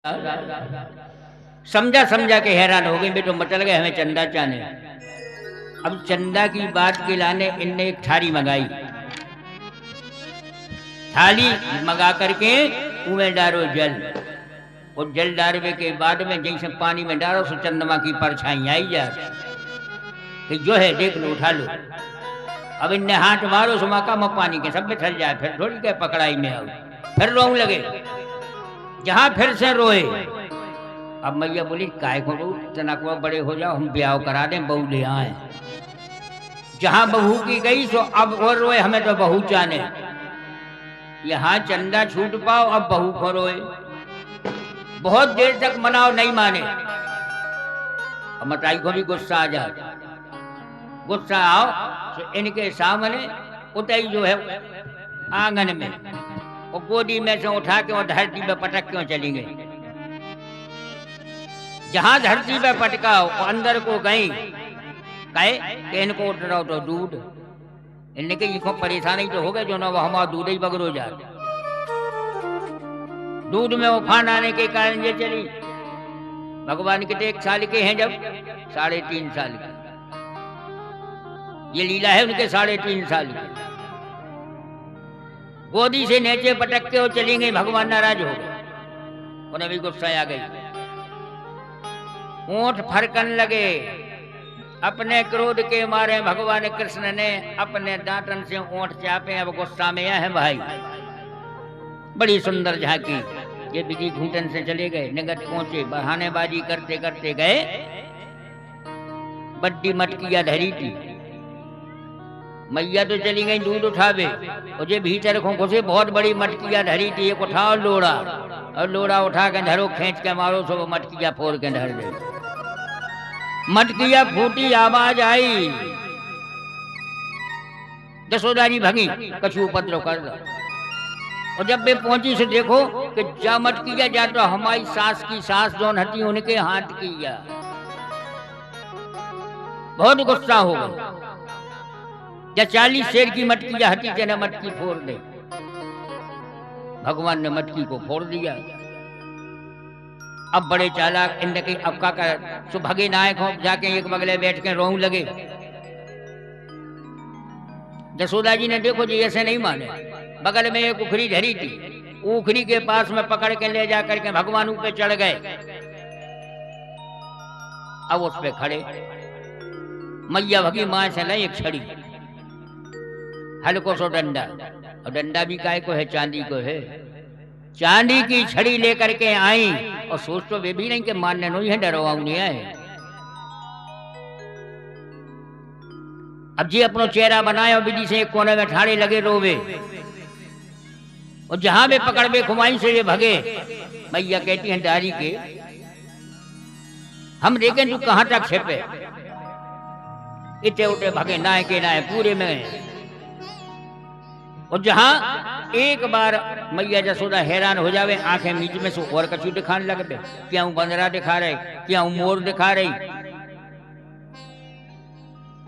समझा समझा के हैरान हो गई, बेटो मचल गए हमें चंदा चाने। अब चंदा की बात के लाने इनने एक थाली मंगाई, थाली मंगा करके उमें डारो जल, और जल डालने के बाद में जैसे पानी में डालो सो चंद्रमा की परछाई आई जा कि जो है देख लो उठा लो। अब इनने हाथ मारो सो मका में पानी के सब में थल जाए, फिर थोड़ी के पकड़ाई में आओ, फिर रोने लगे, जहां फिर से रोए। अब मैया बोली काय को रो, तनाकुआ बड़े हो जाओ, हम ब्याह करा दें, बहू ले आए। जहां बहू की गई सो अब और रोए, हमें तो बहू जाने, यहाँ चंदा छूट पाओ, अब बहू को रोए। बहुत देर तक मनाओ नहीं माने, अब मताई को भी गुस्सा आ जाए, गुस्सा आओ तो इनके सामने उतई जो है आंगन में, और गोदी में से उठा के वो धरती पे पटक क्यों चली गई। जहां धरती पे पटका वो अंदर को गई, कहे कि इनको उतराओ तो दूध, इनने के इनको परेशानी तो हो गए जो ना वो हमारा दूध ही बगरो जाए। दूध में उफान आने के कारण ये चली। भगवान कितने एक साल के हैं, जब 3.5 साल के, ये लीला है उनके 3.5 साल की। गोदी से नीचे पटक के वो चली गई, भगवान नाराज हो गए, उन्हें भी गुस्सा आ गई, ऊंट फरकन लगे। अपने क्रोध के मारे भगवान कृष्ण ने अपने दांतन से ऊंट चापे, अब गुस्सा में है भाई। बड़ी सुंदर झांकी, ये बिजी घूटन से चले गए, निकट पहुंचे, बहानेबाजी करते करते गए, बड्डी मटकिया धरी थी। मैया तो चली गई दूध उठावे, और जे भीतर घुसे बहुत बड़ी मटकिया धरी थी, एक उठाओ लोड़ा, और लोड़ा उठा के धरो, खींच के मारो सो वो मटकिया फोड़ के धर दे। मटकिया फूटी, आवाज आई, यशोदा जी भगी, कछु उपद्रव कर दो। और जब वे पहुंची से देखो कि जा मटकिया जा तो हमारी सास की सास जोन हटी उनके हाथ की या। बहुत गुस्सा हो गई, या 40 शेर की मटकिया हटी जना मटकी फोड़ दे। भगवान ने मटकी को फोड़ दिया। अब बड़े चालाक इनके अब का सो भगे नायक हो, जाके एक बगले बैठ के रोने लगे। यशोदा जी ने देखो जी ऐसे नहीं माने, बगल में एक उखरी धरी थी, उखरी के पास में पकड़ के ले जा करके भगवान ऊपर चढ़ गए। अब उस पे खड़े मैया भगी मां से लाई एक छड़ी, हल्को सो डंडा, और डंडा भी काय को है, चांदी को है। चांदी की छड़ी लेकर के आई, और सोच तो वे भी नहीं कि मानने नहीं है, डरवाऊ नहीं है। अब जी अपनो चेहरा बनाए और विधि से एक कोने में ठाड़े लगे रोवे, और जहां भी पकड़ बे खुमाई से ये भगे। मैया कहती हैं डारी के हम देखें तू कहां तक छिपे, इतने उठे भगे नाए के नाए पूरे में। और जहां एक बार मैया यशोदा हैरान हो जावे, आंखें नीच में से और कछु दिखाने लगे, क्या बंदरा दिखा रहे, क्या मोर दिखा रही।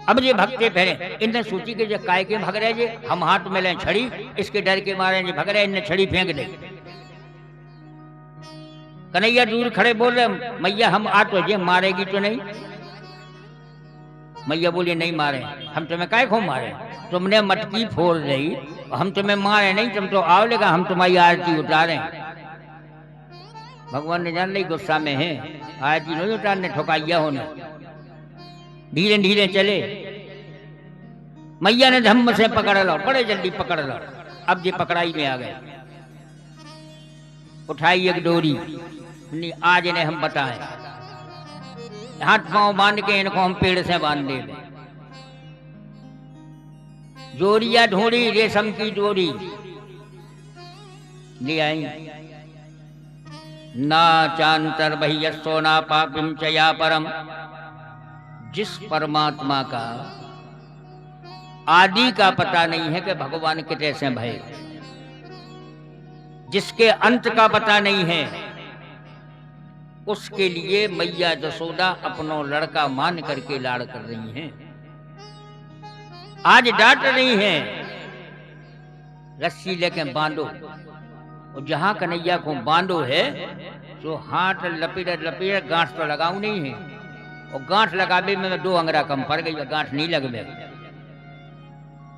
अब ये भगते फिरे, इनने सोची कि काय के भग रहे जे, हम हाथ में लें छड़ी, इसके डर के मारे जे भग रहे, इनने छड़ी फेंक दे। कन्हैया दूर खड़े बोल रहे, मैया हम आ तो जे मारेगी तो नहीं। मैया बोली नहीं मारे, हम तुम्हें काय को मारे, तुमने मटकी फोड़ दी, हम तुम्हें मारे नहीं, तुम तो आओ लेगा, हम तुम्हारी आरती उतारे। भगवान ने जान ली गुस्सा में है, आरती नहीं उतारने, ठोकाइया होने। धीरे धीरे चले, मैया ने धम्म से पकड़ लो, बड़े जल्दी पकड़ लो। अब ये पकड़ाई में आ गए, उठाई एक डोरी, आज इन्हें हम बताएं, हाथ पांव बांध के इनको हम पेड़ से बांध दे। जोड़िया ढूंढी रेशम की डोरी ले आई, ना चांतर बहियस्सो ना पापिम चया परम। जिस परमात्मा का आदि का पता नहीं है कि भगवान कितने से भय, जिसके अंत का पता नहीं है, उसके लिए मैया यशोदा अपनो लड़का मान करके लाड़ कर रही हैं। आज डांट रही हैं, रस्सी लेके बांधो, और जहां कन्हैया को बांधो है तो हाथ लपेट लपेट, गांठ तो लगाऊ नहीं है, और गांठ लगावे में 2 अंगरा कम पड़ गई, गांठ नहीं लगवे।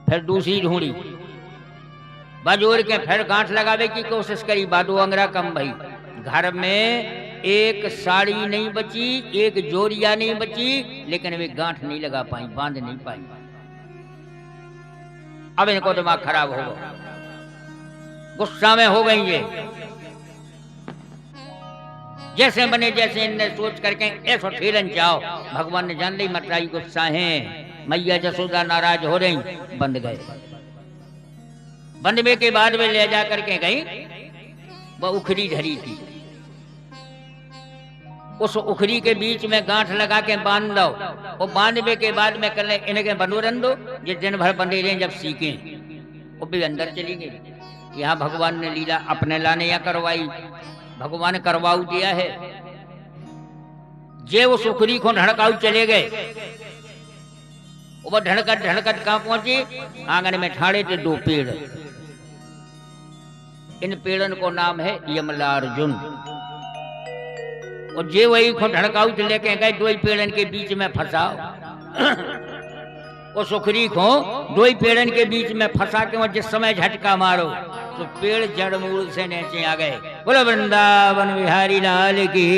फिर दूसरी ढूंढी, बजोर के फिर गांठ लगावे की कोशिश करी, 2 अंगरा कम भई। घर में एक साड़ी नहीं बची, एक जोरिया नहीं बची, लेकिन वे गांठ नहीं लगा पाई, बांध नहीं पाई। अब इनको दिमाग खराब हो गया, गुस्सा में हो गई ये। जैसे बने जैसे इनने सोच करके ऐसो ठेलन जाओ, भगवान ने जान ली मतराई गुस्सा है, मैया जसोदा नाराज हो रही, बंद गए। बंदवे के बाद वे ले जा करके गई, वह उखरी धरी थी, उस उखरी के बीच में गांठ लगा के बांध दो, वो बांधवे के बाद में कर इनके बनोरन दो, जिस दिन भर बंधे रहे जब सीखे, वो भी अंदर चली गई। यहाँ भगवान ने लीला अपने लाने या करवाई, भगवान करवाऊ दिया है। जे उस उखरी को ढड़काऊ चले गए, वो ढड़कट ढड़कट कहां पहुंची, आंगन में ठाड़े थे 2 पेड़, इन पेड़न को नाम है यमलार्जुन। और जे वही को ढड़काऊ लेके गए, 2 पेड़न के बीच में फंसाओ, वो सुखरी को 2 पेड़न के बीच में फंसा के वो जिस समय झटका मारो तो पेड़ जड़ मूल से नीचे आ गए। बोलो वृंदावन बिहारी लाल की।